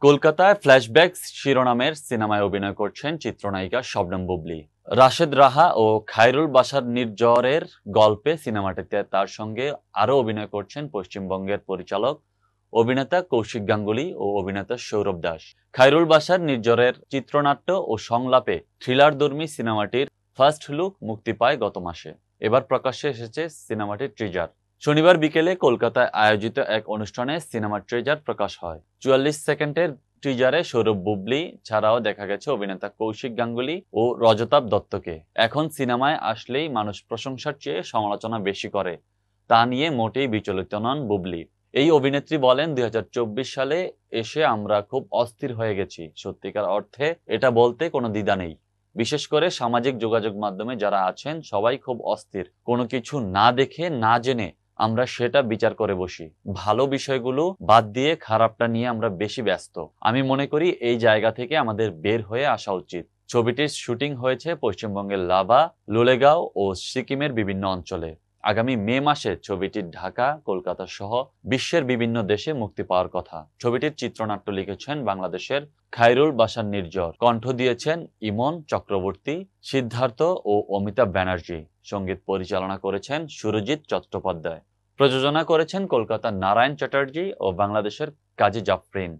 কলকাতায় ফ্ল্যাশব্যাক শিরোনামের সিনেমায় অভিনয় করছেন চিত্রনায়িকা শবনম বুবলী। রাশেদ রাহা ও খায়রুল বাশার নির্ঝরের গল্পে সিনেমাটিতে তার সঙ্গে আরও অভিনয় করছেন পশ্চিমবঙ্গের পরিচালক অভিনেতা কৌশিক গাঙ্গুলি ও অভিনেতা সৌরভ দাস। খায়রুল বাশার নির্ঝরের চিত্রনাট্য ও সংলাপে থ্রিলারধর্মী সিনেমাটির ফার্স্ট লুক মুক্তি পায় গত মাসে। এবার প্রকাশ্যে এসেছে সিনেমাটির ট্রিজার। শনিবার বিকেলে কলকাতায় আয়োজিত এক অনুষ্ঠানে সিনেমার ট্রেজার প্রকাশ হয়। ৪৪ সেকেন্ডের টিজারে সৌরভ বুবলী ছাড়াও দেখা গেছে অভিনেতা কৌশিক গাঙ্গুলি ও রজতাভ দত্তকে। এখন সিনেমায় আসলেই মানুষ প্রশংসার চেয়ে সমালোচনা বেশি করে, তা নিয়ে মোটেই বিচলিত নন বুবলী। এই অভিনেত্রী বলেন, ২০২৪ সালে এসে আমরা খুব অস্থির হয়ে গেছি। সত্যিকার অর্থে এটা বলতে কোনো দ্বিধা নেই। বিশেষ করে সামাজিক যোগাযোগ মাধ্যমে যারা আছেন সবাই খুব অস্থির। কোনো কিছু না দেখে না জেনে আমরা সেটা বিচার করে বসি। ভালো বিষয়গুলো বাদ দিয়ে খারাপটা নিয়ে আমরা বেশি ব্যস্ত। আমি মনে করি এই জায়গা থেকে আমাদের বের হয়ে আসা উচিত। ছবিটির শুটিং হয়েছে পশ্চিমবঙ্গের লাভা, লোলেগাঁও ও সিকিমের বিভিন্ন অঞ্চলে। আগামী মে মাসে ছবিটি ঢাকা, কলকাতা সহ বিশ্বের বিভিন্ন দেশে মুক্তি পাওয়ার কথা। ছবিটির চিত্রনাট্য লিখেছেন বাংলাদেশের খায়রুল বাশার নির্ঝর। কণ্ঠ দিয়েছেন ইমন চক্রবর্তী, সিদ্ধার্থ ও অমিতাভ ব্যানার্জি। সঙ্গীত পরিচালনা করেছেন সুরজিৎ চট্টোপাধ্যায়। প্রযোজনা করেছেন কলকাতার নারায়ণ চ্যাটার্জি ও বাংলাদেশের কাজী জাফরিন।